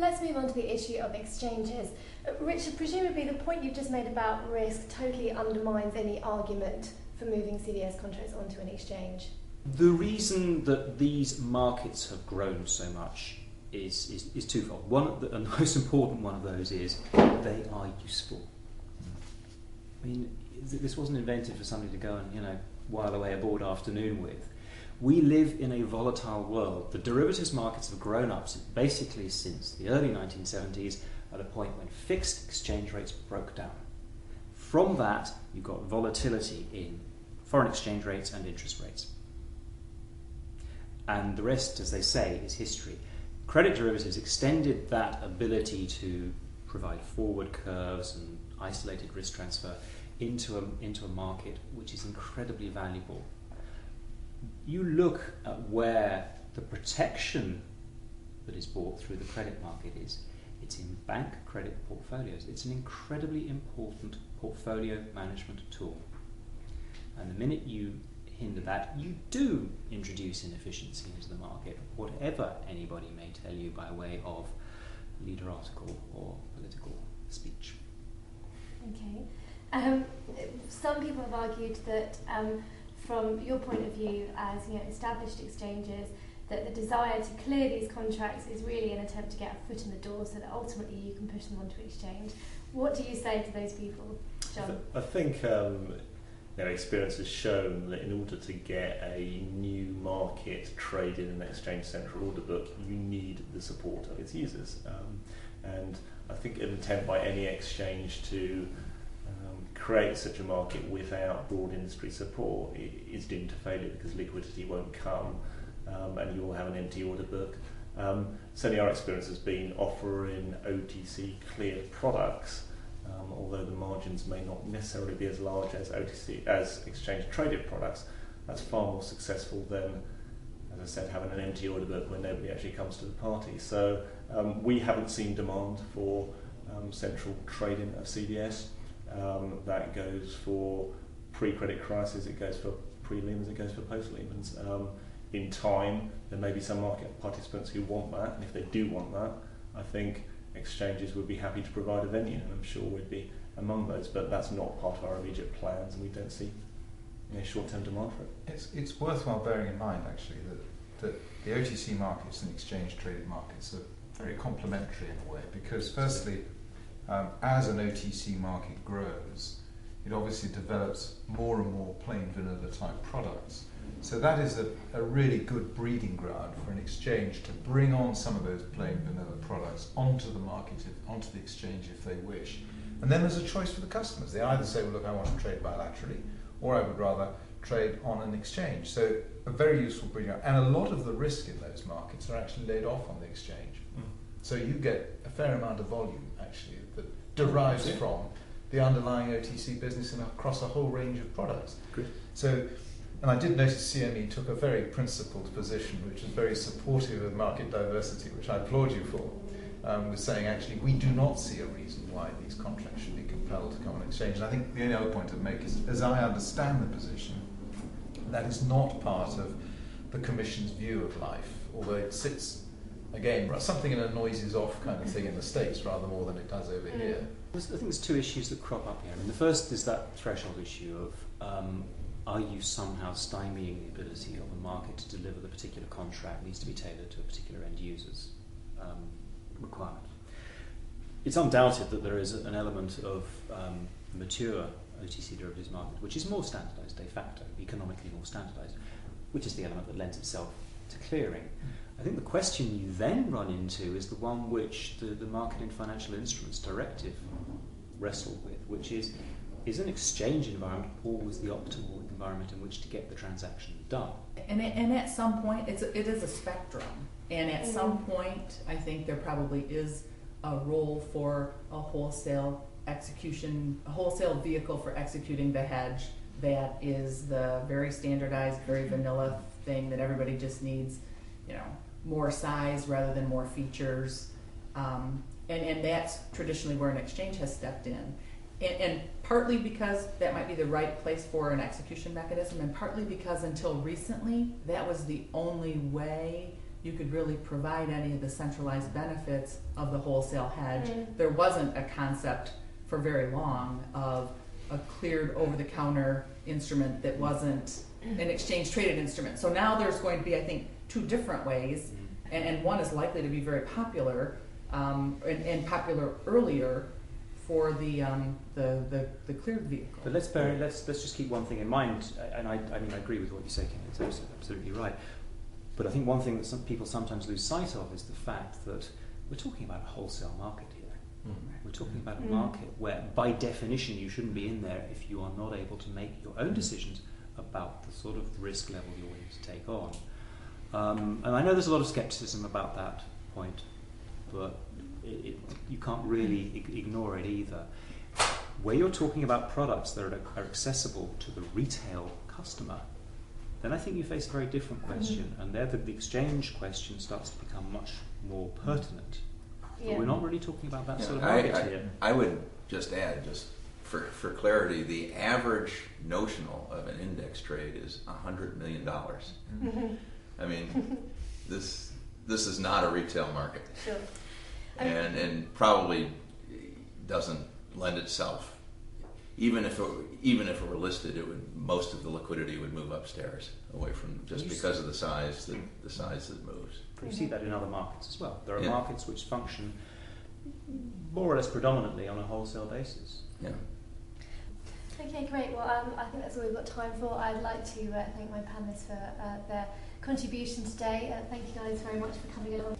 let's move on to the issue of exchanges. Richard, presumably the point you've just made about risk totally undermines any argument for moving CDS contracts onto an exchange. The reason that these markets have grown so much is twofold. The most important one of those is they are useful. I mean, this wasn't invented for somebody to go and, while away a bored afternoon with. We live in a volatile world. The derivatives markets have grown up basically since the early 1970s at a point when fixed exchange rates broke down. From that, you've got volatility in foreign exchange rates and interest rates. And the rest, as they say, is history. Credit derivatives extended that ability to provide forward curves and isolated risk transfer into a market which is incredibly valuable. You look at where the protection that is bought through the credit market is, it's in bank credit portfolios. It's an incredibly important portfolio management tool. And the minute you hinder that, you do introduce inefficiency into the market, whatever anybody may tell you by way of leader article or political speech. Okay. Some people have argued that from your point of view as established exchanges, that the desire to clear these contracts is really an attempt to get a foot in the door so that ultimately you can push them onto exchange. What do you say to those people, John? I think experience has shown that in order to get a new market traded in an exchange central order book, you need the support of its users. And I think an attempt by any exchange to create such a market without broad industry support is doomed to failure because liquidity won't come and you will have an empty order book. Certainly our experience has been offering OTC cleared products, although the margins may not necessarily be as large as as exchange traded products. That's far more successful than, as I said, having an empty order book when nobody actually comes to the party. So we haven't seen demand for central trading of CDS. That goes for pre-credit crisis, it goes for pre-Lehman's, it goes for post-Lehman's. In time, there may be some market participants who want that, and if they do want that, I think exchanges would be happy to provide a venue, and I'm sure we'd be among those, but that's not part of our immediate plans, and we don't see short-term demand for it. It's worthwhile bearing in mind, actually, that the OTC markets and exchange-traded markets are very complementary in a way, because firstly, as an OTC market grows, it obviously develops more and more plain vanilla type products. So that is a really good breeding ground for an exchange to bring on some of those plain vanilla products onto the market, onto the exchange if they wish. And then there's a choice for the customers. They either say, well, look, I want to trade bilaterally, or I would rather trade on an exchange. So a very useful breeding ground. And a lot of the risk in those markets are actually laid off on the exchange. So you get a fair amount of volume, actually, that derives from the underlying OTC business and across a whole range of products. Good. So, and I did notice CME took a very principled position, which is very supportive of market diversity, which I applaud you for, was saying actually we do not see a reason why these contracts should be compelled to come on exchange. And I think the only other point to make is, as I understand the position, that is not part of the Commission's view of life, although it sits, again, something in a noise is off kind of thing in the States rather more than it does over here. I think there's two issues that crop up here. I mean, the first is that threshold issue of are you somehow stymieing the ability of a market to deliver the particular contract needs to be tailored to a particular end user's requirement. It's undoubted that there is an element of the mature OTC derivatives market which is more standardised de facto, economically more standardised, which is the element that lends itself to clearing. I think the question you then run into is the one which the Market in Financial Instruments Directive wrestled with, which is an exchange environment always the optimal environment in which to get the transaction done? And at some point, it is a spectrum. And at some point, I think there probably is a role for a wholesale vehicle for executing the hedge that is the very standardized, very vanilla thing that everybody just needs, more size rather than more features. And that's traditionally where an exchange has stepped in. And partly because that might be the right place for an execution mechanism, and partly because until recently, that was the only way you could really provide any of the centralized benefits of the wholesale hedge. Mm. There wasn't a concept for very long of a cleared over-the-counter instrument that wasn't an exchange-traded instrument. So now there's going to be, I think, two different ways, and one is likely to be very popular, and popular earlier for the cleared vehicle. But let's just keep one thing in mind, and I mean I agree with what you say, Ken. It's absolutely right. But I think one thing that some people sometimes lose sight of is the fact that we're talking about a wholesale market here. We're talking about a market where, by definition, you shouldn't be in there if you are not able to make your own decisions about the sort of risk level you're willing to take on. And I know there's a lot of skepticism about that point, but you can't really ignore it either. Where you're talking about products that are accessible to the retail customer, then I think you face a very different question, and there the exchange question starts to become much more pertinent. Yeah. But we're not really talking about that Yeah, sort of market here. I would just add, just for clarity, the average notional of an index trade is $100 million. I mean, this is not a retail market, Sure. and probably doesn't lend itself. Even if it were listed, most of the liquidity would move upstairs, away from just because of the size that it moves. You see that in other markets as well. There are Yeah. markets which function more or less predominantly on a wholesale basis. Yeah. Okay, great. Well, I think that's all we've got time for. I'd like to thank my panellists for their contribution today. Thank you guys very much for coming along.